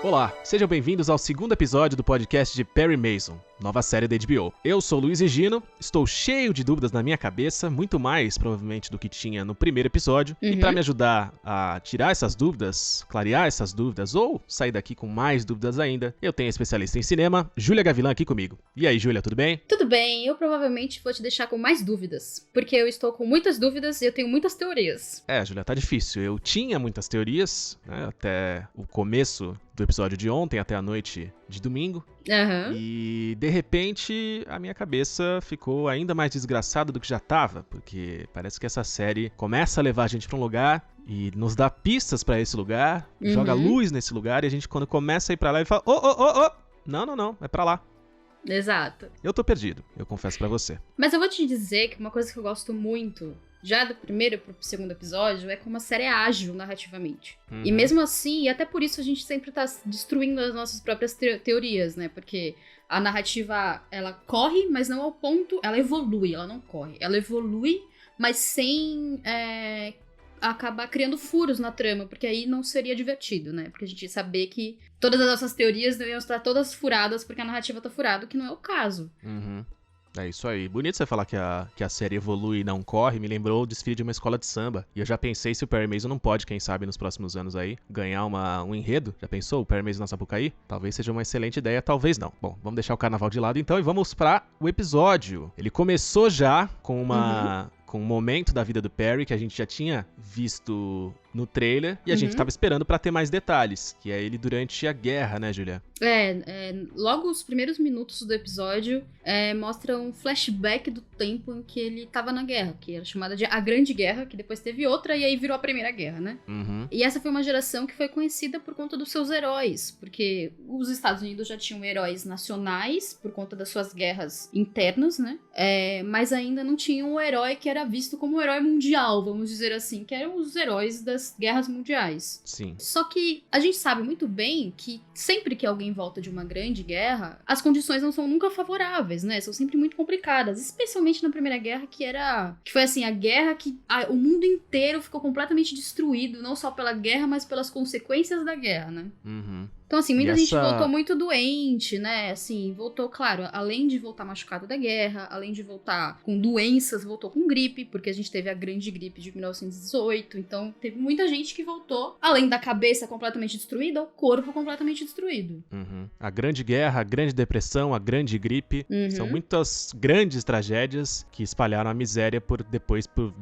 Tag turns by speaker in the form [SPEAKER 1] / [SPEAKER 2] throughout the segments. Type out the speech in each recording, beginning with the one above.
[SPEAKER 1] Olá, sejam bem-vindos ao segundo episódio do podcast de Perry Mason, nova série da HBO. Eu sou Luiz Egino, estou cheio de dúvidas na minha cabeça, muito mais provavelmente do que tinha no primeiro episódio. E para me ajudar a tirar essas dúvidas, clarear essas dúvidas ou sair daqui com mais dúvidas ainda, eu tenho a especialista em cinema, Júlia Gavilã, aqui comigo. E aí, Júlia, tudo bem?
[SPEAKER 2] Tudo bem, eu provavelmente vou te deixar com mais dúvidas, porque eu estou com muitas dúvidas e eu tenho muitas teorias.
[SPEAKER 1] Júlia, tá difícil. Eu tinha muitas teorias, né, até o começo do episódio de ontem, até a noite de domingo. E, de repente, a minha cabeça ficou ainda mais desgraçada do que já tava, porque parece que essa série começa a levar a gente pra um lugar e nos dá pistas pra esse lugar, joga luz nesse lugar, e a gente, quando começa a ir pra lá, ele fala, não, é pra lá.
[SPEAKER 2] Exato.
[SPEAKER 1] Eu tô perdido, eu confesso pra você.
[SPEAKER 2] Mas eu vou te dizer que uma coisa que eu gosto muito, já do primeiro pro segundo episódio, é como a série é ágil narrativamente. E mesmo assim, e até por isso a gente sempre tá destruindo as nossas próprias teorias, né? Porque a narrativa, ela corre, mas não ao ponto... Ela evolui, ela não corre. Ela evolui, mas sem acabar criando furos na trama, porque aí não seria divertido, né? Porque a gente ia saber que todas as nossas teorias não iam estar todas furadas porque a narrativa tá furada, que não é o caso.
[SPEAKER 1] É isso aí. Bonito você falar que a série evolui e não corre. Me lembrou o desfile de uma escola de samba. E eu já pensei se o Perry Mason não pode, quem sabe, nos próximos anos aí, ganhar um enredo. Já pensou? O Perry Mason na Sapucaí? Talvez seja uma excelente ideia, talvez não. Bom, vamos deixar o carnaval de lado então e vamos para o episódio. Ele começou já com com um momento da vida do Perry que a gente já tinha visto no trailer e a gente tava esperando pra ter mais detalhes, que é ele durante a guerra, né, Julia?
[SPEAKER 2] Logo os primeiros minutos do episódio mostram um flashback do tempo em que ele tava na guerra, que era chamada de A Grande Guerra, que depois teve outra e aí virou a Primeira Guerra, né? E essa foi uma geração que foi conhecida por conta dos seus heróis, porque os Estados Unidos já tinham heróis nacionais por conta das suas guerras internas, né? Mas ainda não tinham um herói que era visto como um herói mundial, vamos dizer assim, que eram os heróis das guerras mundiais.
[SPEAKER 1] Sim.
[SPEAKER 2] Só que a gente sabe muito bem que sempre que alguém volta de uma grande guerra, as condições não são nunca favoráveis, né? São sempre muito complicadas, especialmente na Primeira Guerra, que foi assim, a guerra que o mundo inteiro ficou completamente destruído, não só pela guerra, mas pelas consequências da guerra, né? Então, assim, muita gente voltou muito doente, né? Assim, voltou, claro, além de voltar machucado da guerra, além de voltar com doenças, voltou com gripe, porque a gente teve a grande gripe de 1918. Então, teve muita gente que voltou, além da cabeça completamente destruída, o corpo completamente destruído.
[SPEAKER 1] A Grande Guerra, a Grande Depressão, a Grande Gripe, são muitas grandes tragédias que espalharam a miséria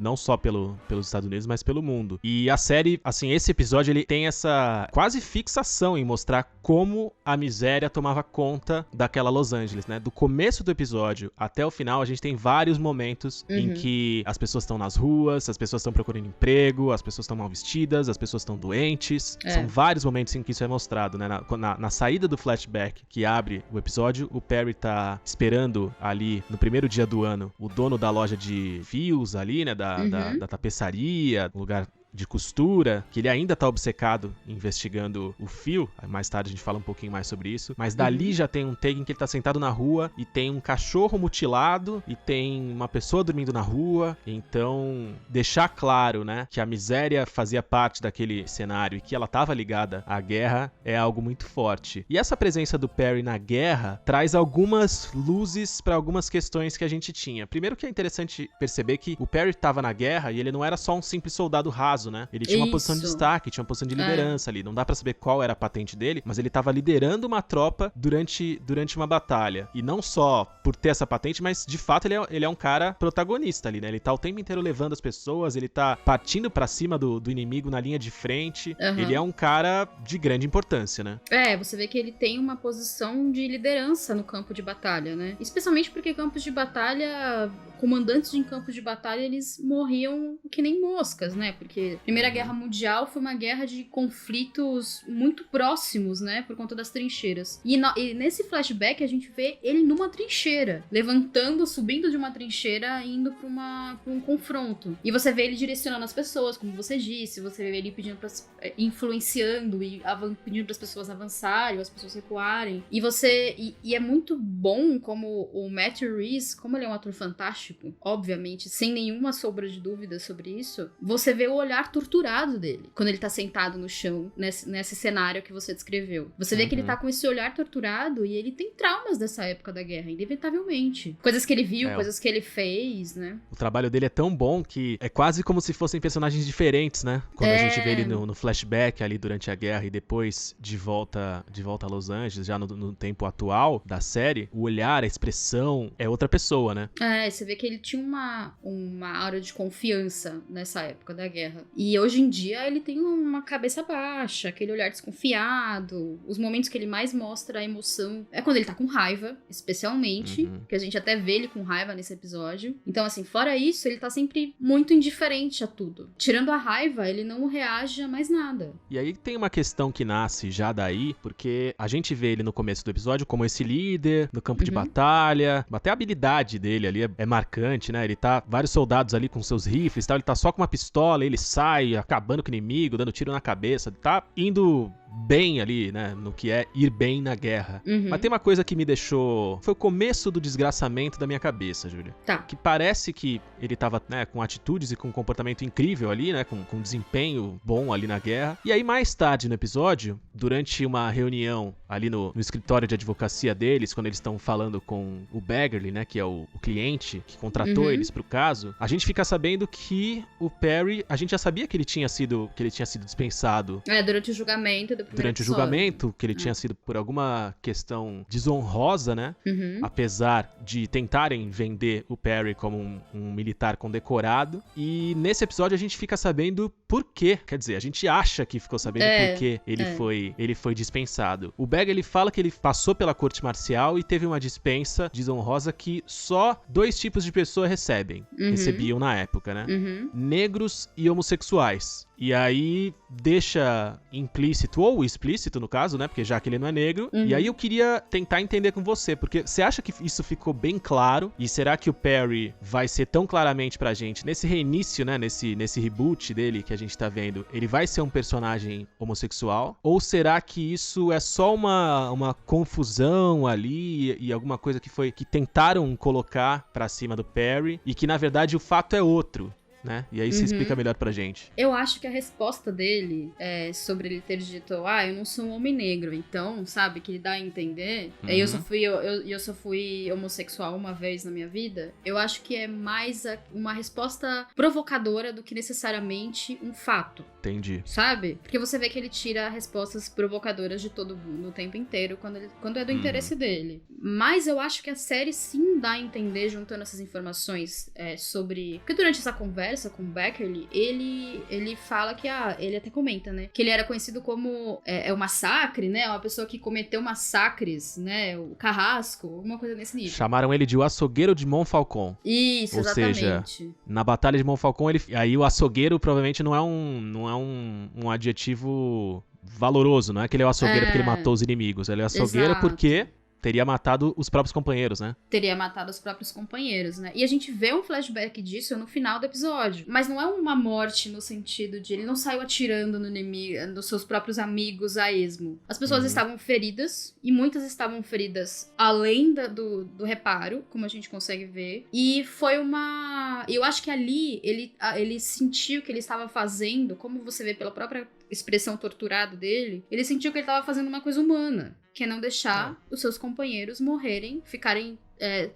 [SPEAKER 1] não só pelos Estados Unidos, mas pelo mundo. E a série, assim, esse episódio, ele tem essa quase fixação em mostrar como a miséria tomava conta daquela Los Angeles, né? Do começo do episódio até o final, a gente tem vários momentos em que as pessoas estão nas ruas, as pessoas estão procurando emprego, as pessoas estão mal vestidas, as pessoas estão doentes. São vários momentos em que isso é mostrado, né? Na saída do flashback que abre o episódio, o Perry tá esperando ali, no primeiro dia do ano, o dono da loja de fios ali, né? Da tapeçaria, lugar de costura, que ele ainda tá obcecado investigando o fio. Mais tarde a gente fala um pouquinho mais sobre isso. Mas dali já tem um take em que ele tá sentado na rua e tem um cachorro mutilado e tem uma pessoa dormindo na rua. Então, deixar claro, né, que a miséria fazia parte daquele cenário e que ela tava ligada à guerra é algo muito forte. E essa presença do Perry na guerra traz algumas luzes para algumas questões que a gente tinha. Primeiro que é interessante perceber que o Perry tava na guerra e ele não era só um simples soldado raso, né? Ele tinha uma posição de destaque, tinha uma posição de liderança ali. Não dá pra saber qual era a patente dele, mas ele tava liderando uma tropa durante uma batalha. E não só por ter essa patente, mas de fato ele é um cara protagonista ali, né? Ele tá o tempo inteiro levando as pessoas, ele tá partindo pra cima do inimigo na linha de frente. Ele é um cara de grande importância, né?
[SPEAKER 2] Você vê que ele tem uma posição de liderança no campo de batalha, né? Especialmente porque campos de batalha, comandantes de campos de batalha, eles morriam que nem moscas, né? Porque a Primeira Guerra Mundial foi uma guerra de conflitos muito próximos, né? Por conta das trincheiras. E nesse flashback a gente vê ele numa trincheira, subindo de uma trincheira, indo pra um confronto. E você vê ele direcionando as pessoas, como você disse, você vê ele influenciando e pedindo para as pessoas avançarem, ou as pessoas recuarem. E é muito bom como o Matthew Rhys, como ele é um ator fantástico, obviamente, sem nenhuma sombra de dúvida sobre isso, você vê o olhar olhar torturado dele, quando ele tá sentado no chão, nesse cenário que você descreveu. Você vê que ele tá com esse olhar torturado e ele tem traumas dessa época da guerra, inevitavelmente. Coisas que ele viu, coisas que ele fez, né?
[SPEAKER 1] O trabalho dele é tão bom que é quase como se fossem personagens diferentes, né? Quando a gente vê ele no flashback ali durante a guerra e depois de volta a Los Angeles, já no tempo atual da série, o olhar, a expressão é outra pessoa, né?
[SPEAKER 2] Você vê que ele tinha uma aura de confiança nessa época da guerra. E hoje em dia ele tem uma cabeça baixa, aquele olhar desconfiado. Os momentos que ele mais mostra a emoção é quando ele tá com raiva, especialmente, que a gente até vê ele com raiva nesse episódio. Então, assim, fora isso, ele tá sempre muito indiferente a tudo. Tirando a raiva, ele não reage a mais nada.
[SPEAKER 1] E aí tem uma questão que nasce já daí, porque a gente vê ele no começo do episódio como esse líder no campo de batalha, até a habilidade dele ali é marcante, né? Ele tá, vários soldados ali com seus rifles e tal, ele tá só com uma pistola, ele sai acabando com o inimigo, dando tiro na cabeça, tá indo bem ali, né, no que é ir bem na guerra. Mas tem uma coisa que me deixou... Foi o começo do desgraçamento da minha cabeça, Júlia.
[SPEAKER 2] Tá.
[SPEAKER 1] Que parece que ele tava, né, com atitudes e com um comportamento incrível ali, né, com desempenho bom ali na guerra. E aí, mais tarde no episódio, durante uma reunião ali no escritório de advocacia deles, quando eles estão falando com o Baggerly, né, que é o cliente que contratou eles pro caso, a gente fica sabendo que o Perry... A gente já sabia que ele tinha sido dispensado.
[SPEAKER 2] Durante o julgamento
[SPEAKER 1] durante o julgamento, que ele tinha sido por alguma questão desonrosa, né? Apesar de tentarem vender o Perry como um militar condecorado. E nesse episódio a gente fica sabendo por quê. Quer dizer, a gente acha que ficou sabendo por que ele foi dispensado. O Bagger, ele fala que ele passou pela corte marcial e teve uma dispensa desonrosa que só 2 tipos de pessoas recebiam na época, né? Negros e homossexuais. E aí deixa implícito, ou explícito no caso, né? Porque já que ele não é negro. E aí eu queria tentar entender com você, porque você acha que isso ficou bem claro? E será que o Perry vai ser tão claramente pra gente, nesse reinício, né? Nesse reboot dele que a gente tá vendo, ele vai ser um personagem homossexual? Ou será que isso é só uma confusão ali e alguma coisa que tentaram colocar pra cima do Perry e que na verdade o fato é outro? Né? E aí você explica melhor pra gente.
[SPEAKER 2] Eu acho que a resposta dele sobre ele ter dito, eu não sou um homem negro, então, sabe, que ele dá a entender, eu só fui homossexual uma vez na minha vida, eu acho que é mais uma resposta provocadora do que necessariamente um fato.
[SPEAKER 1] Entendi.
[SPEAKER 2] Sabe? Porque você vê que ele tira respostas provocadoras de todo mundo o tempo inteiro, quando é do interesse dele. Mas eu acho que a série sim dá a entender, juntando essas informações sobre... Porque durante essa conversa com o Beckerly, ele fala que, ele até comenta, né? Que ele era conhecido como o massacre, né? Uma pessoa que cometeu massacres, né? O carrasco, alguma coisa nesse nível.
[SPEAKER 1] Chamaram ele de o açougueiro de Montfalcon.
[SPEAKER 2] Isso, exatamente.
[SPEAKER 1] Ou seja, na Batalha de Montfalcon, aí o açougueiro provavelmente não é um adjetivo valoroso, não é que ele é o açougueiro porque ele matou os inimigos. Ele é açougueiro porque teria matado os próprios companheiros, né?
[SPEAKER 2] Teria matado os próprios companheiros, né? E a gente vê um flashback disso no final do episódio. Mas não é uma morte no sentido de ele não saiu atirando no inimigo, nos seus próprios amigos a esmo. As pessoas estavam feridas, e muitas estavam feridas além do reparo, como a gente consegue ver. E foi uma... Eu acho que ali ele sentiu que ele estava fazendo, como você vê pela própria expressão torturado dele, ele sentiu que ele estava fazendo uma coisa humana, que é não deixar os seus companheiros morrerem, ficarem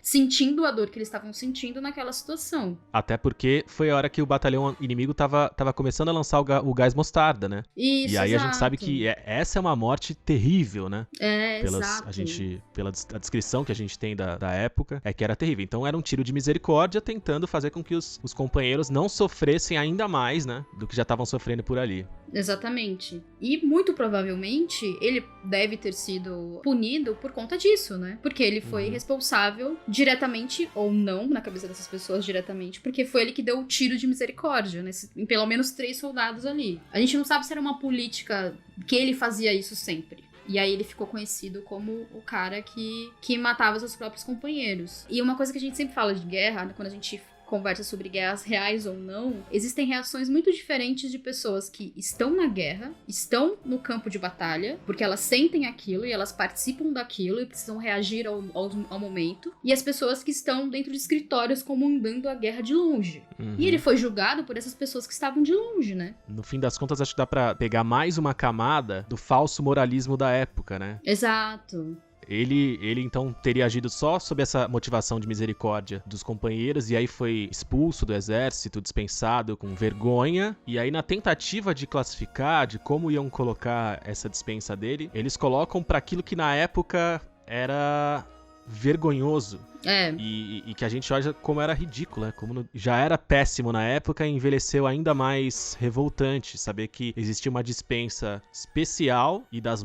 [SPEAKER 2] sentindo a dor que eles estavam sentindo naquela situação.
[SPEAKER 1] Até porque foi a hora que o batalhão inimigo tava começando a lançar o gás mostarda, né?
[SPEAKER 2] Isso,
[SPEAKER 1] e aí
[SPEAKER 2] exato.
[SPEAKER 1] A gente sabe que essa é uma morte terrível, né?
[SPEAKER 2] Exato.
[SPEAKER 1] Pela descrição que a gente tem da época, que era terrível. Então era um tiro de misericórdia tentando fazer com que os companheiros não sofressem ainda mais, né? Do que já estavam sofrendo por ali.
[SPEAKER 2] Exatamente. E muito provavelmente ele deve ter sido punido por conta disso, né? Porque ele foi responsável diretamente ou não, na cabeça dessas pessoas diretamente, porque foi ele que deu o tiro de misericórdia, em pelo menos 3 soldados ali. A gente não sabe se era uma política que ele fazia isso sempre. E aí ele ficou conhecido como o cara que matava seus próprios companheiros. E uma coisa que a gente sempre fala de guerra, quando a gente conversa sobre guerras reais ou não, existem reações muito diferentes de pessoas que estão na guerra, estão no campo de batalha, porque elas sentem aquilo e elas participam daquilo e precisam reagir ao momento, e as pessoas que estão dentro de escritórios comandando a guerra de longe. E ele foi julgado por essas pessoas que estavam de longe, né?
[SPEAKER 1] No fim das contas, acho que dá pra pegar mais uma camada do falso moralismo da época, né?
[SPEAKER 2] Exato.
[SPEAKER 1] Ele então teria agido só sob essa motivação de misericórdia dos companheiros e aí foi expulso do exército, dispensado com vergonha. E aí na tentativa de classificar, de como iam colocar essa dispensa dele, eles colocam para aquilo que na época era vergonhoso. E que a gente olha como era ridículo, né? Como já era péssimo na época e envelheceu ainda mais revoltante. Saber que existia uma dispensa especial e das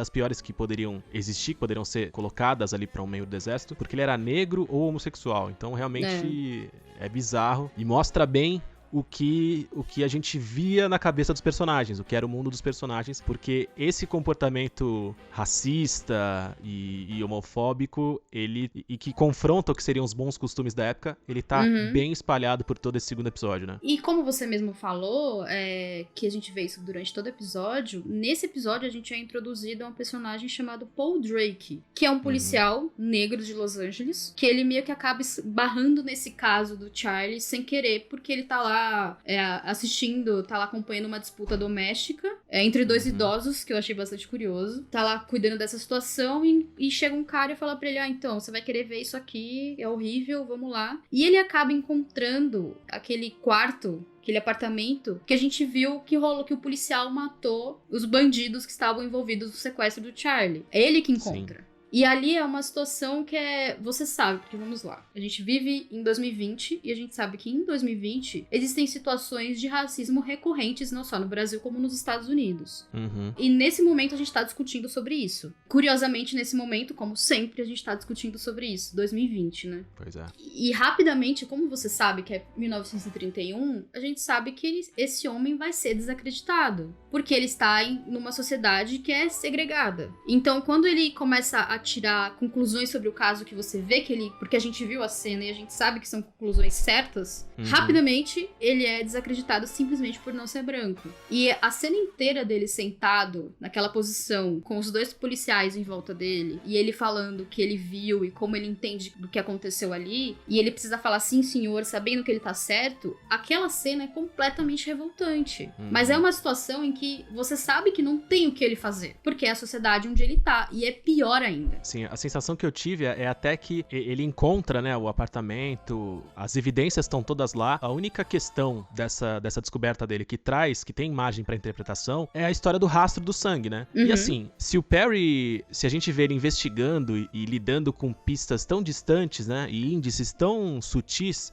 [SPEAKER 1] piores que poderiam existir, que poderiam ser colocadas ali para um membro do exército, porque ele era negro ou homossexual. Então realmente é bizarro e mostra bem o que a gente via na cabeça dos personagens, o que era o mundo dos personagens, porque esse comportamento racista e homofóbico, e que confronta o que seriam os bons costumes da época, ele tá bem espalhado por todo esse segundo episódio, né?
[SPEAKER 2] E como você mesmo falou, que a gente vê isso durante todo o episódio, nesse episódio a gente é introduzido a um personagem chamado Paul Drake, que é um policial negro de Los Angeles, que ele meio que acaba barrando nesse caso do Charlie sem querer, porque ele tá lá assistindo, tá lá acompanhando uma disputa doméstica entre dois idosos, que eu achei bastante curioso. Tá lá cuidando dessa situação e chega um cara e fala pra ele, então, você vai querer ver isso aqui, é horrível, vamos lá. E ele acaba encontrando aquele quarto, aquele apartamento que a gente viu que rolou, que o policial matou os bandidos que estavam envolvidos no sequestro do Charlie. É ele que encontra. Sim. E ali é uma situação que você sabe, porque vamos lá, a gente vive em 2020 e a gente sabe que em 2020 existem situações de racismo recorrentes não só no Brasil como nos Estados Unidos. E nesse momento a gente tá discutindo sobre isso. Curiosamente, nesse momento, como sempre, a gente tá discutindo sobre isso, 2020, né?
[SPEAKER 1] Pois é.
[SPEAKER 2] E rapidamente, como você sabe que é 1931, a gente sabe que esse homem vai ser desacreditado, porque ele está numa sociedade que é segregada. Então, quando ele começa a tirar conclusões sobre o caso, que você vê que ele... Porque a gente viu a cena e a gente sabe que são conclusões certas, rapidamente ele é desacreditado simplesmente por não ser branco. E a cena inteira dele sentado naquela posição, com os dois policiais em volta dele, e ele falando o que ele viu e como ele entende do que aconteceu ali, e ele precisa falar sim, senhor, sabendo que ele tá certo, aquela cena é completamente revoltante. Mas é uma situação em que você sabe que não tem o que ele fazer, porque é a sociedade onde ele tá, e é pior ainda.
[SPEAKER 1] Sim, a sensação que eu tive é até que ele encontra, né, o apartamento, as evidências estão todas lá. A única questão dessa descoberta dele que tem margem pra interpretação é a história do rastro do sangue, né? E assim, se a gente vê ele investigando e lidando com pistas tão distantes, né, e índices tão sutis,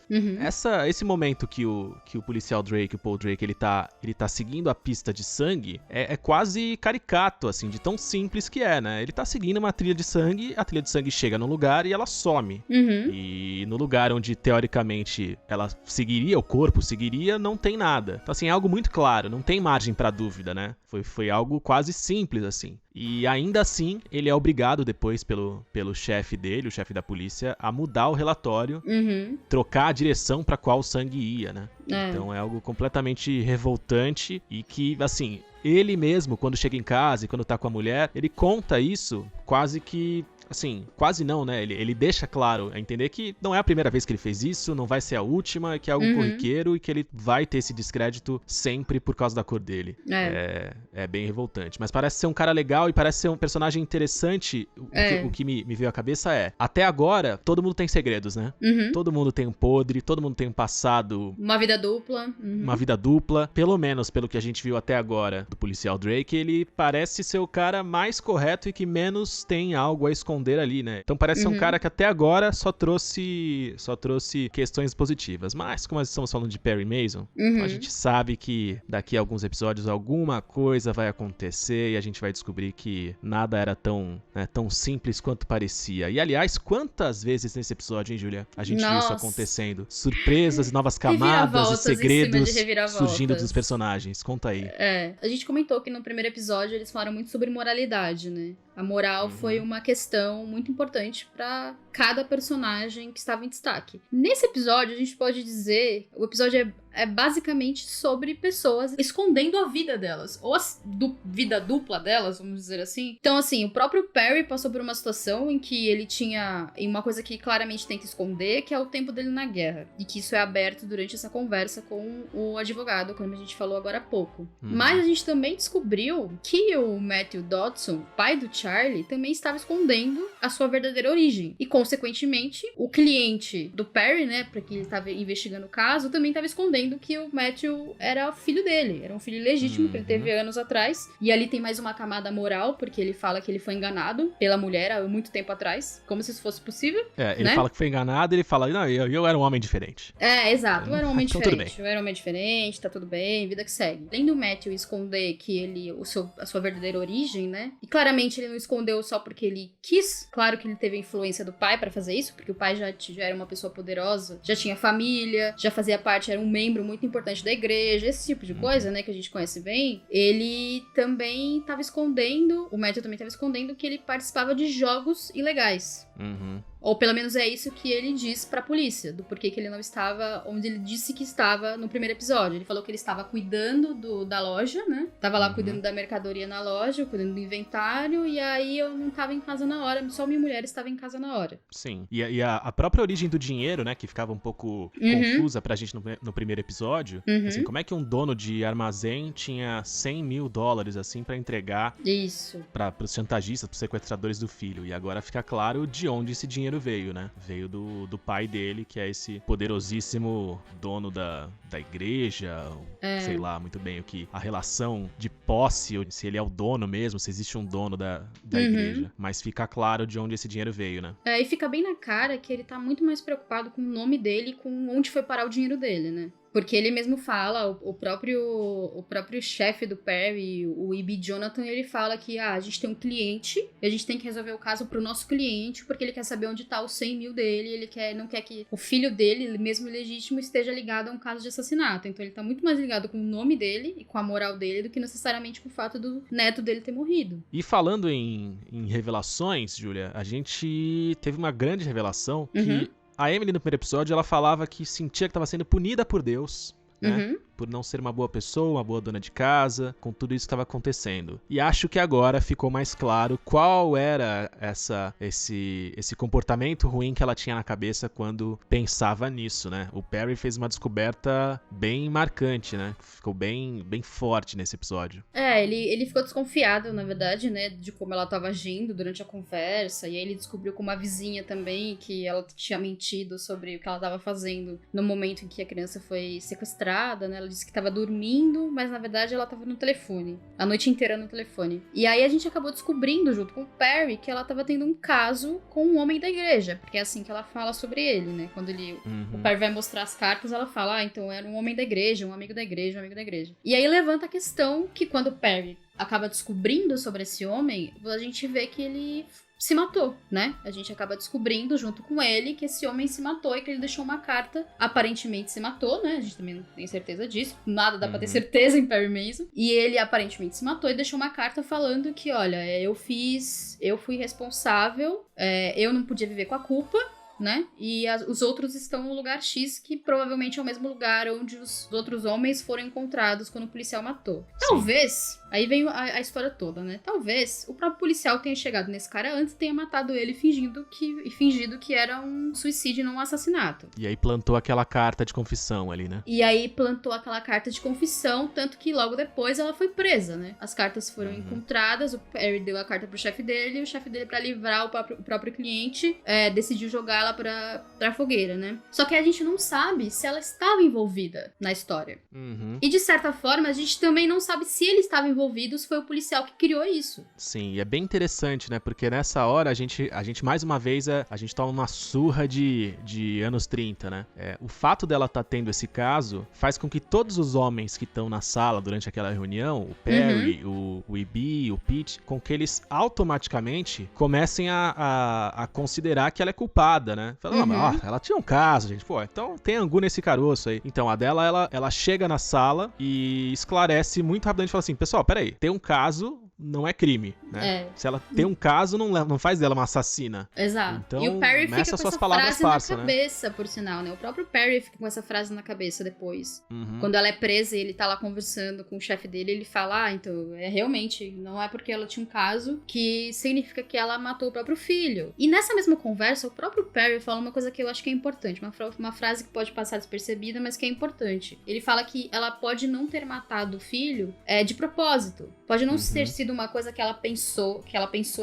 [SPEAKER 1] esse momento que o policial Drake, o Paul Drake, ele tá seguindo a pista de sangue, é quase caricato, assim, de tão simples que é, né? Ele tá seguindo uma trilha de sangue, a trilha de sangue chega num lugar e ela some. E no lugar onde, teoricamente, ela seguiria, o corpo seguiria, não tem nada. Então, assim, é algo muito claro, não tem margem pra dúvida, né? Foi algo quase simples, assim. E ainda assim, ele é obrigado depois pelo chefe dele, o chefe da polícia, a mudar o relatório, trocar a direção pra qual o sangue ia, né? Então é algo completamente revoltante e que, assim, ele mesmo, quando chega em casa e quando tá com a mulher, ele conta isso quase que... Assim, quase não, né? Ele deixa claro a entender que não é a primeira vez que ele fez isso, não vai ser a última, que é algo corriqueiro e que ele vai ter esse descrédito sempre por causa da cor dele. É bem revoltante. Mas parece ser um cara legal e parece ser um personagem interessante. O que me veio à cabeça até agora, todo mundo tem segredos, né? Todo mundo tem um podre, todo mundo tem um passado...
[SPEAKER 2] Uma vida dupla.
[SPEAKER 1] Uma vida dupla. Pelo menos, pelo que a gente viu até agora do policial Drake, ele parece ser o cara mais correto e que menos tem algo a esconder ali, né? Então parece ser um cara que até agora só trouxe questões positivas. Mas, como nós estamos falando de Perry Mason, a gente sabe que daqui a alguns episódios alguma coisa vai acontecer e a gente vai descobrir que nada era tão simples quanto parecia. E, aliás, quantas vezes nesse episódio, hein, Júlia? A gente viu isso acontecendo. Surpresas, novas camadas e segredos surgindo dos personagens. Conta aí.
[SPEAKER 2] A gente comentou que no primeiro episódio eles falaram muito sobre moralidade, né? A moral foi uma questão muito importante pra cada personagem que estava em destaque. Nesse episódio, a gente pode dizer... O episódio é basicamente sobre pessoas escondendo a vida delas. Ou a vida dupla delas, vamos dizer assim. Então, assim, o próprio Perry passou por uma situação em que ele tinha... Em uma coisa que claramente tem que esconder, que é o tempo dele na guerra. E que isso é aberto durante essa conversa com o advogado, como a gente falou agora há pouco. Mas a gente também descobriu que o Matthew Dodson, pai do Charlie, também estava escondendo a sua verdadeira origem. E, consequentemente, o cliente do Perry, né, pra que ele estava investigando o caso, também estava escondendo que o Matthew era filho dele. Era um filho legítimo que ele teve anos atrás. E ali tem mais uma camada moral, porque ele fala que ele foi enganado pela mulher há muito tempo atrás. Como se isso fosse possível.
[SPEAKER 1] Ele fala que foi enganado e ele fala, não, eu era um homem diferente.
[SPEAKER 2] Exato. Eu era um homem
[SPEAKER 1] então,
[SPEAKER 2] diferente. Eu era um homem diferente, tá tudo bem, vida que segue. Além do Matthew esconder que ele, a sua verdadeira origem, né? E claramente ele não escondeu só porque ele quis. Claro que ele teve a influência do pai pra fazer isso, porque o pai já era uma pessoa poderosa, já tinha família, já fazia parte, era um membro muito importante da igreja, esse tipo de coisa, né, que a gente conhece bem. Ele também tava escondendo, o Matthew também tava escondendo que ele participava de jogos ilegais. Ou pelo menos é isso que ele diz pra polícia, do porquê que ele não estava onde ele disse que estava no primeiro episódio. Ele falou que ele estava cuidando da loja, né? Tava lá cuidando da mercadoria na loja, cuidando do inventário, e aí eu não tava em casa na hora, só minha mulher estava em casa na hora.
[SPEAKER 1] Sim, e a própria origem do dinheiro, né, que ficava um pouco confusa pra gente no primeiro episódio. Assim, como é que um dono de armazém tinha $100 mil, assim, pra entregar pros chantagistas, pros sequestradores do filho? E agora fica claro de onde esse dinheiro veio, né? Veio do pai dele, que é esse poderosíssimo dono da igreja, sei lá muito bem o que, a relação de posse, se ele é o dono mesmo, se existe um dono da igreja. Mas fica claro de onde esse dinheiro veio, né?
[SPEAKER 2] E fica bem na cara que ele tá muito mais preocupado com o nome dele e com onde foi parar o dinheiro dele, né? Porque ele mesmo fala, o próprio chefe do Perry, o E.B. Jonathan, ele fala que a gente tem um cliente e a gente tem que resolver o caso pro nosso cliente, porque ele quer saber onde tá os 100 mil dele, ele não quer que o filho dele, mesmo legítimo, esteja ligado a um caso de assassinato. Então ele tá muito mais ligado com o nome dele e com a moral dele do que necessariamente com o fato do neto dele ter morrido.
[SPEAKER 1] E falando em revelações, Júlia, a gente teve uma grande revelação que a Emily, no primeiro episódio, ela falava que sentia que estava sendo punida por Deus, né? Por não ser uma boa pessoa, uma boa dona de casa, com tudo isso que estava acontecendo. E acho que agora ficou mais claro qual era esse comportamento ruim que ela tinha na cabeça quando pensava nisso, né? O Perry fez uma descoberta bem marcante, né? Ficou bem forte nesse episódio.
[SPEAKER 2] Ele ficou desconfiado, na verdade, né? De como ela estava agindo durante a conversa. E aí ele descobriu com uma vizinha também que ela tinha mentido sobre o que ela estava fazendo no momento em que a criança foi sequestrada, né? Ela disse que estava dormindo, mas na verdade ela estava no telefone. A noite inteira no telefone. E aí a gente acabou descobrindo, junto com o Perry, que ela estava tendo um caso com um homem da igreja. Porque é assim que ela fala sobre ele, né? Quando o Perry vai mostrar as cartas, ela fala, então era um homem da igreja, um amigo da igreja, um amigo da igreja. E aí levanta a questão que quando o Perry acaba descobrindo sobre esse homem, a gente vê que ele se matou, né? A gente acaba descobrindo junto com ele que esse homem se matou e que ele deixou uma carta, aparentemente se matou, né? A gente também não tem certeza disso, nada dá pra ter certeza em Perry Mason. E ele aparentemente se matou e deixou uma carta falando que, olha, eu fui responsável, eu não podia viver com a culpa, né? E os outros estão no lugar X, que provavelmente é o mesmo lugar onde os outros homens foram encontrados quando o policial matou. Sim. Talvez, aí vem a história toda, né? Talvez o próprio policial tenha chegado nesse cara antes e tenha matado ele fingindo que era um suicídio e não um assassinato.
[SPEAKER 1] E aí plantou aquela carta de confissão ali, né?
[SPEAKER 2] E aí plantou aquela carta de confissão, tanto que logo depois ela foi presa, né? As cartas foram encontradas, o Perry deu a carta pro chefe dele, e o chefe dele, pra livrar o próprio cliente, decidiu jogar ela pra fogueira, né? Só que a gente não sabe se ela estava envolvida na história.
[SPEAKER 1] Uhum.
[SPEAKER 2] E de certa forma, a gente também não sabe se ele estava envolvido, se foi o policial que criou isso.
[SPEAKER 1] Sim, e é bem interessante, né? Porque nessa hora a gente mais uma vez, a gente toma uma surra de anos 30, né? O fato dela estar tendo esse caso faz com que todos os homens que estão na sala durante aquela reunião, o Perry, o E.B., o Pete, com que eles automaticamente comecem a considerar que ela é culpada, né? Fala, mas, ela tinha um caso, gente. Pô, então tem angu nesse caroço aí. Então, a dela, ela chega na sala e esclarece muito rapidamente, fala assim, pessoal, peraí, tem um caso, não é crime, né? Se ela tem um caso, não faz dela uma assassina.
[SPEAKER 2] Exato.
[SPEAKER 1] Então,
[SPEAKER 2] e o Perry fica com
[SPEAKER 1] suas
[SPEAKER 2] essa
[SPEAKER 1] palavras
[SPEAKER 2] frase na cabeça, por sinal, né? O próprio Perry fica com essa frase na cabeça depois. Quando ela é presa e ele tá lá conversando com o chefe dele, ele fala, então, realmente, não é porque ela tinha um caso que significa que ela matou o próprio filho. E nessa mesma conversa, o próprio Perry fala uma coisa que eu acho que é importante, uma frase que pode passar despercebida, mas que é importante. Ele fala que ela pode não ter matado o filho de propósito. Pode não ter sido uma coisa que ela pensou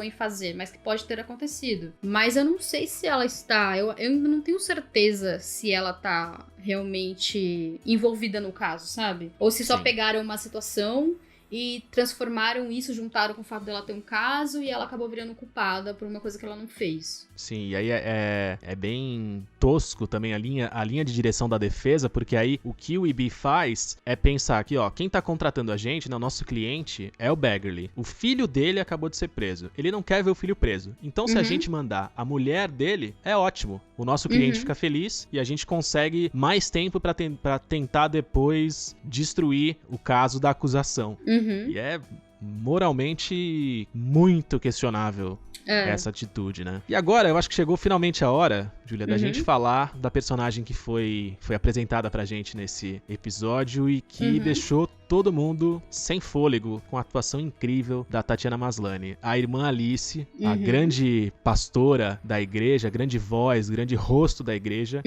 [SPEAKER 2] em fazer, mas que pode ter acontecido. Mas eu não sei se ela está... Eu ainda não tenho certeza se ela tá realmente envolvida no caso, sabe? Ou se só pegaram uma situação e transformaram isso, juntaram com o fato dela ter um caso e ela acabou virando culpada por uma coisa que ela não fez.
[SPEAKER 1] Sim, e aí é bem tosco também a linha de direção da defesa, porque aí o que o IB faz é pensar aqui, ó, quem tá contratando a gente, né, o nosso cliente, é o Baggerly. O filho dele acabou de ser preso. Ele não quer ver o filho preso. Então, se a gente mandar a mulher dele, é ótimo. O nosso cliente fica feliz e a gente consegue mais tempo pra tentar depois destruir o caso da acusação. E é moralmente muito questionável essa atitude, né? E agora, eu acho que chegou finalmente a hora, Júlia, da gente falar da personagem que foi apresentada pra gente nesse episódio e que deixou todo mundo sem fôlego com a atuação incrível da Tatiana Maslany. A irmã Alice, a grande pastora da igreja, a grande voz, grande rosto da igreja,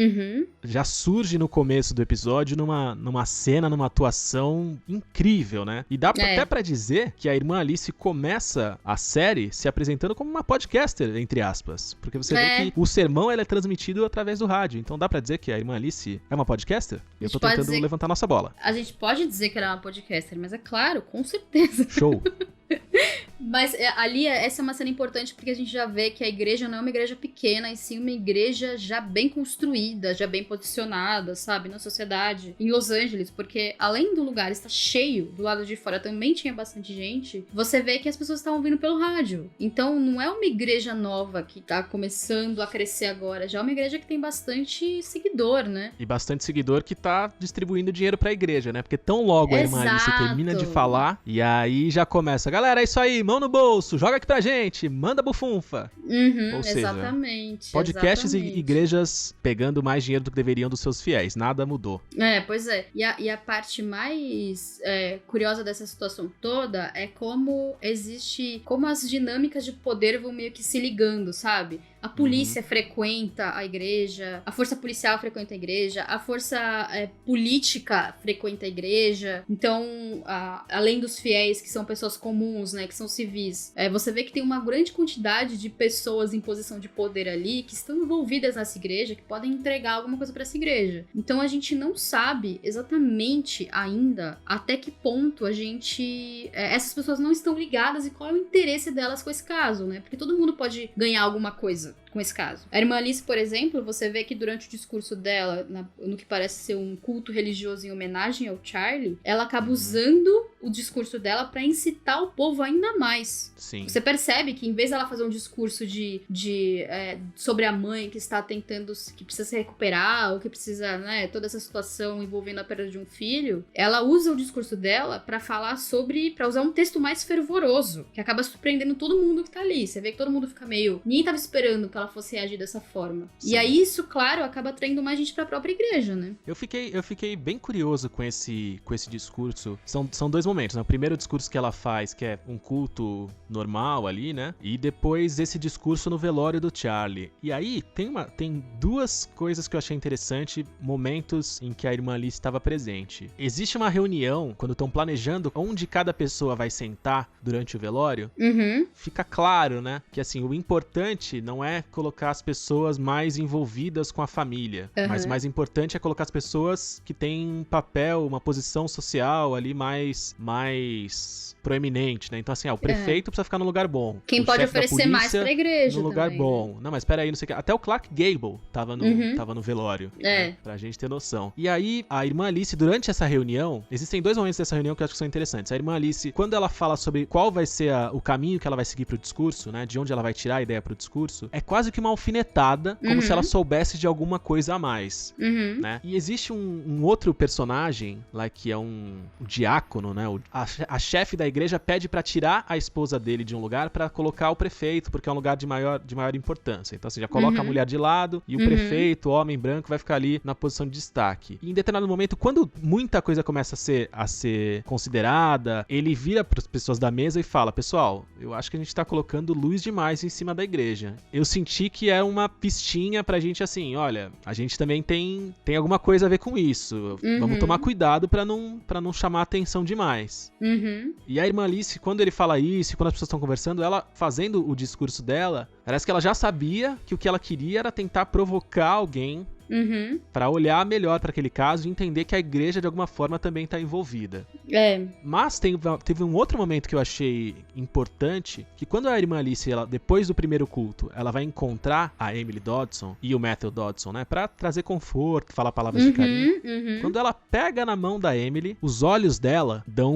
[SPEAKER 1] já surge no começo do episódio numa cena, numa atuação incrível, né? E dá até pra dizer que a irmã Alice começa a série se apresentando como uma podcaster, entre aspas. Porque você vê que o sermão ele é transmitido através do rádio. Então dá pra dizer que a irmã Alice é uma podcaster? Eu tô tentando levantar nossa bola.
[SPEAKER 2] A gente pode dizer que ela é uma podcaster, mas é claro, com certeza.
[SPEAKER 1] Show!
[SPEAKER 2] Mas ali, essa é uma cena importante porque a gente já vê que a igreja não é uma igreja pequena, e sim uma igreja já bem construída, já bem posicionada, sabe, na sociedade, em Los Angeles, porque além do lugar estar cheio, do lado de fora também tinha bastante gente, você vê que as pessoas estavam vindo pelo rádio. Então não é uma igreja nova que tá começando a crescer agora, já é uma igreja que tem bastante seguidor, né?
[SPEAKER 1] E bastante seguidor que tá distribuindo dinheiro pra igreja, né? Porque tão logo a irmã Alice termina de falar, e aí já começa, galera, é isso aí, mão no bolso, joga aqui pra gente, manda bufunfa.
[SPEAKER 2] Ou seja, exatamente.
[SPEAKER 1] Podcasts e igrejas pegando mais dinheiro do que deveriam dos seus fiéis, nada mudou.
[SPEAKER 2] Pois é. E a parte mais curiosa dessa situação toda é como as dinâmicas de poder vão meio que se ligando, sabe? A polícia frequenta a igreja, a força policial frequenta a igreja, a força política frequenta a igreja. Então, além dos fiéis, que são pessoas comuns, né, que são civis, você vê que tem uma grande quantidade de pessoas em posição de poder ali que estão envolvidas nessa igreja, que podem entregar alguma coisa pra essa igreja. Então, a gente não sabe exatamente ainda até que ponto essas pessoas não estão ligadas e qual é o interesse delas com esse caso, né? Porque todo mundo pode ganhar alguma coisa com esse caso. A irmã Alice, por exemplo, você vê que durante o discurso dela, no que parece ser um culto religioso em homenagem ao Charlie, ela acaba usando o discurso dela pra incitar o povo ainda mais.
[SPEAKER 1] Sim.
[SPEAKER 2] Você percebe que em vez dela fazer um discurso sobre a mãe que está tentando, que precisa se recuperar, ou que precisa, né, toda essa situação envolvendo a perda de um filho, ela usa o discurso dela pra falar pra usar um texto mais fervoroso, que acaba surpreendendo todo mundo que tá ali. Você vê que todo mundo fica meio... Ninguém tava esperando que ela fosse reagir dessa forma. Sim. E aí isso, claro, acaba atraindo mais gente pra própria igreja, né?
[SPEAKER 1] Eu fiquei bem curioso com esse discurso. São dois momentos, né? O primeiro discurso que ela faz, que é um culto normal ali, né? E depois esse discurso no velório do Charlie. E aí tem duas coisas que eu achei interessante, momentos em que a irmã Alice estava presente. Existe uma reunião, quando estão planejando onde cada pessoa vai sentar durante o velório, fica claro, né? Que assim, o importante não é colocar as pessoas mais envolvidas com a família, mas o mais importante é colocar as pessoas que têm um papel, uma posição social ali mais proeminente, né? Então assim, o prefeito precisa ficar no lugar bom.
[SPEAKER 2] Quem pode oferecer mais pra igreja
[SPEAKER 1] no lugar
[SPEAKER 2] também,
[SPEAKER 1] bom.
[SPEAKER 2] Né?
[SPEAKER 1] Não, mas peraí, não sei o que. Até o Clark Gable tava no velório. Né? Pra gente ter noção. E aí, a irmã Alice, durante essa reunião, existem dois momentos dessa reunião que eu acho que são interessantes. A irmã Alice, quando ela fala sobre qual vai ser o caminho que ela vai seguir pro discurso, né? De onde ela vai tirar a ideia pro discurso, é quase que uma alfinetada, como se ela soubesse de alguma coisa a mais, né? E existe um outro personagem lá que é um diácono, né? A chefe da igreja pede pra tirar a esposa dele de um lugar pra colocar o prefeito, porque é um lugar de maior importância. Então você já coloca a mulher de lado e o prefeito, o homem branco, vai ficar ali na posição de destaque. E em determinado momento, quando muita coisa começa a ser considerada, ele vira pras pessoas da mesa e fala: pessoal, eu acho que a gente tá colocando luz demais em cima da igreja. Eu senti que é uma pistinha pra gente assim, olha, a gente também tem alguma coisa a ver com isso. Vamos tomar cuidado pra não chamar atenção demais. E a irmã Alice, quando ele fala isso, quando as pessoas estão conversando, ela fazendo o discurso dela, parece que ela já sabia que o que ela queria era tentar provocar alguém pra olhar melhor pra aquele caso e entender que a igreja de alguma forma também tá envolvida. Mas teve um outro momento que eu achei importante, que quando a irmã Alice, depois do primeiro culto, ela vai encontrar a Emily Dodson e o Matthew Dodson, né, pra trazer conforto, falar palavras de carinho. Quando ela pega na mão da Emily, os olhos dela dão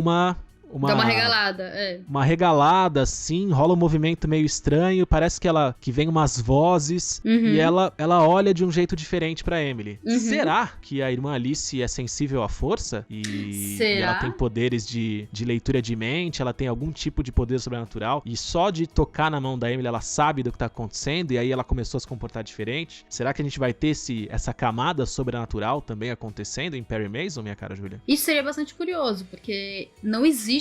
[SPEAKER 1] dá uma
[SPEAKER 2] regalada,
[SPEAKER 1] Uma regalada, assim, rola um movimento meio estranho, parece que vem umas vozes, e ela olha de um jeito diferente pra Emily. Será que a irmã Alice é sensível à força? E ela tem poderes de leitura de mente, ela tem algum tipo de poder sobrenatural, e só de tocar na mão da Emily ela sabe do que tá acontecendo, e aí ela começou a se comportar diferente? Será que a gente vai ter essa camada sobrenatural também acontecendo em Perry Mason, minha cara Júlia?
[SPEAKER 2] Isso seria bastante curioso, porque não existe,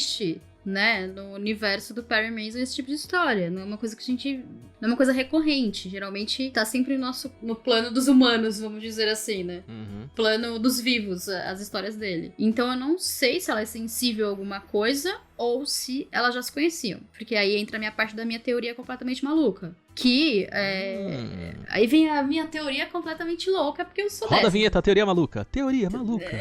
[SPEAKER 2] né, no universo do Perry Mason esse tipo de história. Não é uma coisa que não é uma coisa recorrente. Geralmente tá sempre no plano dos humanos, vamos dizer assim, né? Plano dos vivos, as histórias dele. Então eu não sei se ela é sensível a alguma coisa ou se elas já se conheciam. Porque aí entra a minha parte da minha teoria completamente maluca. Aí vem a minha teoria completamente louca, porque eu sou
[SPEAKER 1] Roda a vinheta, teoria maluca. Teoria maluca.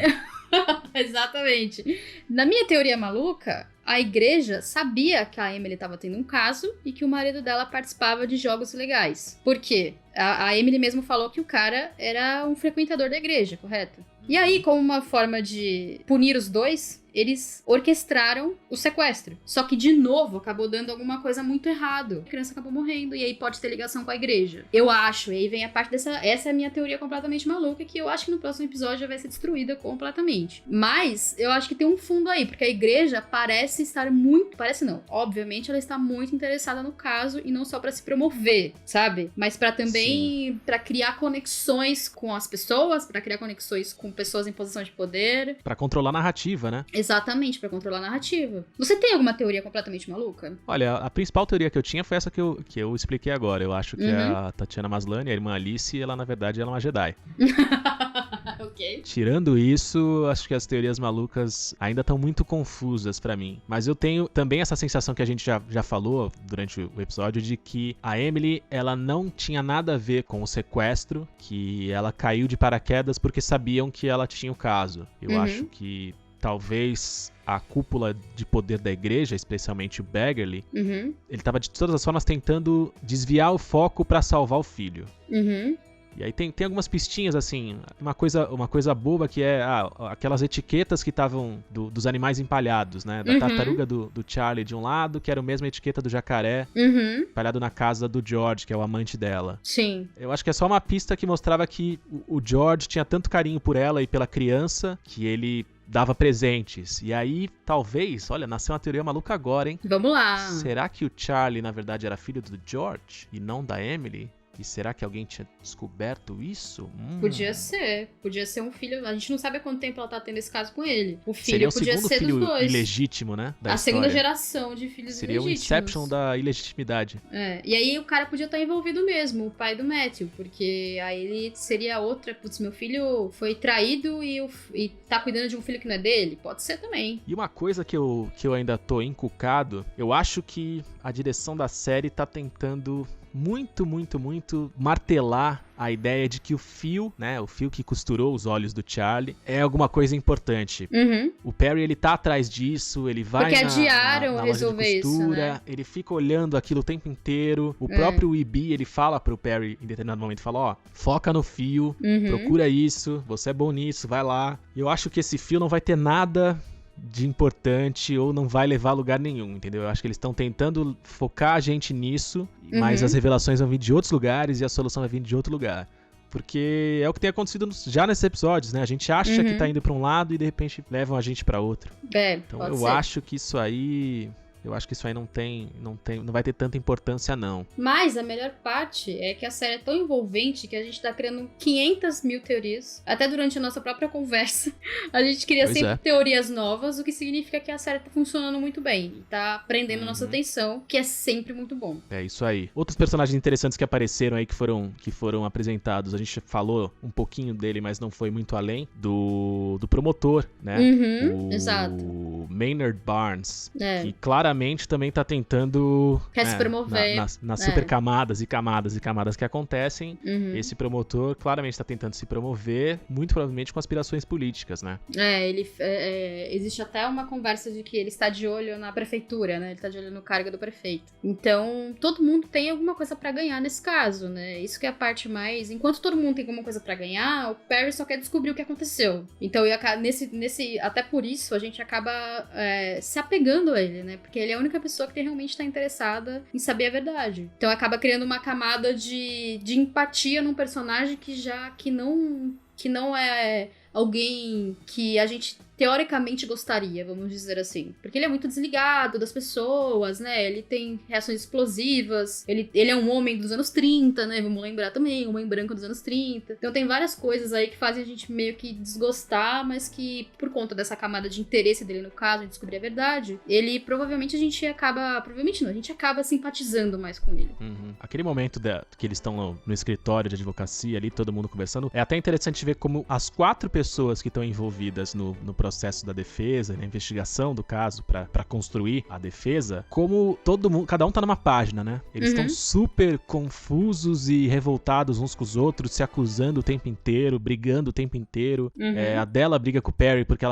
[SPEAKER 2] Exatamente. Na minha teoria maluca, a igreja sabia que a Emily estava tendo um caso e que o marido dela participava de jogos ilegais. Por quê? A Emily mesmo falou que o cara era um frequentador da igreja, correto? E aí, como uma forma de punir os dois, eles orquestraram o sequestro. Só que, de novo, acabou dando alguma coisa muito errado. A criança acabou morrendo e aí pode ter ligação com a igreja. Eu acho, e aí vem a parte dessa... Essa é a minha teoria completamente maluca, que eu acho que no próximo episódio já vai ser destruída completamente. Mas eu acho que tem um fundo aí, porque a igreja parece estar muito... Parece não. Obviamente, ela está muito interessada no caso e não só pra se promover, sabe? Mas pra também... Pra criar conexões com as pessoas, pra criar conexões com pessoas em posição de poder.
[SPEAKER 1] Pra controlar a narrativa, né?
[SPEAKER 2] Exatamente, pra controlar a narrativa. Você tem alguma teoria completamente maluca?
[SPEAKER 1] Olha, a principal teoria que eu tinha foi essa que eu expliquei agora. Eu acho que a Tatiana Maslany, a irmã Alice, ela na verdade ela é uma Jedi.
[SPEAKER 2] Ok.
[SPEAKER 1] Tirando isso, acho que as teorias malucas ainda estão muito confusas pra mim. Mas eu tenho também essa sensação que a gente já falou durante o episódio, de que a Emily, ela não tinha nada a ver com o sequestro, que ela caiu de paraquedas porque sabiam que ela tinha o caso. Eu acho que talvez a cúpula de poder da igreja, especialmente o Baggerly, ele estava de todas as formas tentando desviar o foco pra salvar o filho. E aí tem algumas pistinhas, assim, uma coisa boba que é aquelas etiquetas que estavam dos animais empalhados, né? Da tartaruga do Charlie de um lado, que era a mesma etiqueta do jacaré, empalhado na casa do George, que é o amante dela.
[SPEAKER 2] Sim.
[SPEAKER 1] Eu acho que é só uma pista que mostrava que o George tinha tanto carinho por ela e pela criança, que ele dava presentes. E aí, talvez, olha, nasceu uma teoria maluca agora, hein?
[SPEAKER 2] Vamos lá.
[SPEAKER 1] Será que o Charlie, na verdade, era filho do George e não da Emily? E será que alguém tinha descoberto isso?
[SPEAKER 2] Podia ser um filho. A gente não sabe há quanto tempo ela tá tendo esse caso com ele. O filho
[SPEAKER 1] seria
[SPEAKER 2] podia ser
[SPEAKER 1] filho
[SPEAKER 2] dos dois.
[SPEAKER 1] Ilegítimo, né? Da
[SPEAKER 2] a
[SPEAKER 1] história.
[SPEAKER 2] Segunda geração de filhos
[SPEAKER 1] seria
[SPEAKER 2] ilegítimos.
[SPEAKER 1] Seria o Inception da ilegitimidade.
[SPEAKER 2] E aí o cara podia estar envolvido mesmo, o pai do Matthew, porque aí ele seria outra. Putz, meu filho foi traído e tá cuidando de um filho que não é dele? Pode ser também.
[SPEAKER 1] E uma coisa que eu ainda tô encucado, eu acho que a direção da série tá tentando muito martelar a ideia de que o fio, né, o fio que costurou os olhos do Charlie, é alguma coisa importante. O Perry, ele tá atrás disso, ele vai
[SPEAKER 2] porque
[SPEAKER 1] na
[SPEAKER 2] resolver
[SPEAKER 1] loja de costura,
[SPEAKER 2] isso, né?
[SPEAKER 1] Ele fica olhando aquilo o tempo inteiro. O próprio E.B., ele fala pro Perry, em determinado momento, fala, foca no fio, procura isso, você é bom nisso, vai lá. Eu acho que esse fio não vai ter nada de importante ou não vai levar a lugar nenhum, entendeu? Eu acho que eles estão tentando focar a gente nisso, mas as revelações vão vir de outros lugares e a solução vai vir de outro lugar. Porque é o que tem acontecido já nesses episódios, né? A gente acha que tá indo pra um lado e de repente levam a gente pra outro. Então eu acho que isso aí... não vai ter tanta importância, não.
[SPEAKER 2] Mas a melhor parte é que a série é tão envolvente que a gente tá criando 500 mil teorias. Até durante a nossa própria conversa, a gente cria sempre teorias novas, o que significa que a série tá funcionando muito bem. E tá prendendo nossa atenção, que é sempre muito bom.
[SPEAKER 1] É isso aí. Outros personagens interessantes que apareceram aí, que foram apresentados, a gente falou um pouquinho dele, mas não foi muito além, do promotor, né?
[SPEAKER 2] Exato.
[SPEAKER 1] O Maynard Barnes, que claramente também tá tentando...
[SPEAKER 2] Quer se promover.
[SPEAKER 1] Nas super camadas e camadas e camadas que acontecem, esse promotor claramente tá tentando se promover, muito provavelmente com aspirações políticas, né?
[SPEAKER 2] Existe até uma conversa de que ele está de olho na prefeitura, né? Ele tá de olho no cargo do prefeito. Então, todo mundo tem alguma coisa pra ganhar nesse caso, né? Isso que é a parte mais... Enquanto todo mundo tem alguma coisa pra ganhar, o Perry só quer descobrir o que aconteceu. Então, até por isso, a gente acaba se apegando a ele, né? Porque ele é a única pessoa que realmente tá interessada em saber a verdade. Então acaba criando uma camada de empatia num personagem que não é alguém que a gente teoricamente gostaria, vamos dizer assim. Porque ele é muito desligado das pessoas, né? Ele tem reações explosivas. Ele é um homem dos anos 30, né? Vamos lembrar também, um homem branco dos anos 30. Então tem várias coisas aí que fazem a gente meio que desgostar, mas que por conta dessa camada de interesse dele no caso, em descobrir a verdade, ele provavelmente a gente acaba simpatizando mais com ele.
[SPEAKER 1] Aquele momento que eles estão no escritório de advocacia ali, todo mundo conversando, é até interessante ver como as 4 pessoas que estão envolvidas no processo da defesa, na investigação do caso pra construir a defesa, como todo mundo, cada um tá numa página, né? Eles estão super confusos e revoltados uns com os outros, se acusando o tempo inteiro, brigando o tempo inteiro. A Della briga com o Perry porque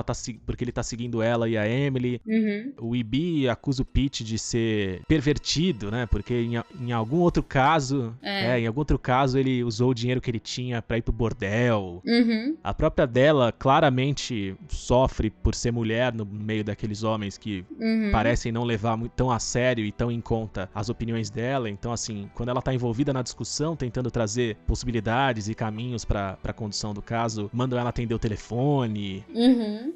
[SPEAKER 1] ele tá seguindo ela e a Emily. O Ibi acusa o Pete de ser pervertido, né? Porque em algum outro caso, ele usou o dinheiro que ele tinha pra ir pro bordel. A própria Della claramente sofre por ser mulher no meio daqueles homens que parecem não levar tão a sério e tão em conta as opiniões dela. Então, assim, quando ela tá envolvida na discussão, tentando trazer possibilidades e caminhos pra condução do caso, mandam ela atender o telefone.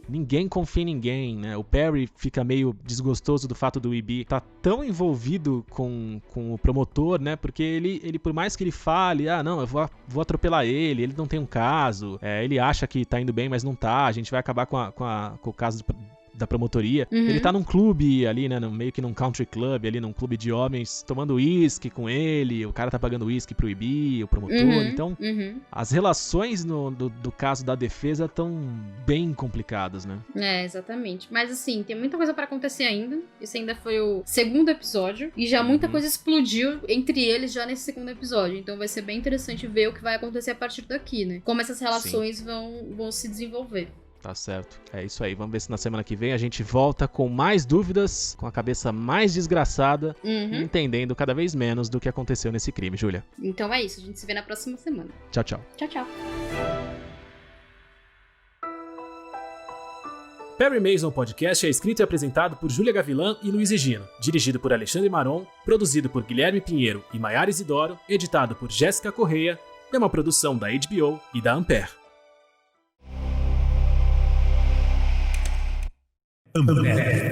[SPEAKER 1] Ninguém confia em ninguém, né? O Perry fica meio desgostoso do fato do Ibi tá tão envolvido com o promotor, né? Porque ele, por mais que ele fale, não, eu vou atropelar ele não tem um caso, ele acha que tá indo bem, mas não tá, a gente vai acabar com o caso da promotoria. Ele tá num clube ali, né, meio que num country club ali, num clube de homens, tomando uísque com ele, o cara tá pagando uísque pro Ibi, o promotor. Então, as relações do caso da defesa estão bem complicadas, né?
[SPEAKER 2] Exatamente. Mas assim, tem muita coisa pra acontecer ainda. Esse ainda foi o segundo episódio e já muita coisa explodiu entre eles já nesse segundo episódio. Então vai ser bem interessante ver o que vai acontecer a partir daqui, né? Como essas relações vão se desenvolver.
[SPEAKER 1] Tá certo. É isso aí. Vamos ver se na semana que vem a gente volta com mais dúvidas, com a cabeça mais desgraçada e entendendo cada vez menos do que aconteceu nesse crime, Júlia.
[SPEAKER 2] Então é isso. A gente se vê na próxima semana.
[SPEAKER 1] Tchau, tchau.
[SPEAKER 2] Tchau, tchau.
[SPEAKER 3] Perry Mason Podcast é escrito e apresentado por Júlia Gavilã e Luiz Egino, dirigido por Alexandre Maron, produzido por Guilherme Pinheiro e Maiara Isidoro, editado por Jéssica Correia, é uma produção da HBO e da Ampere. Ampere.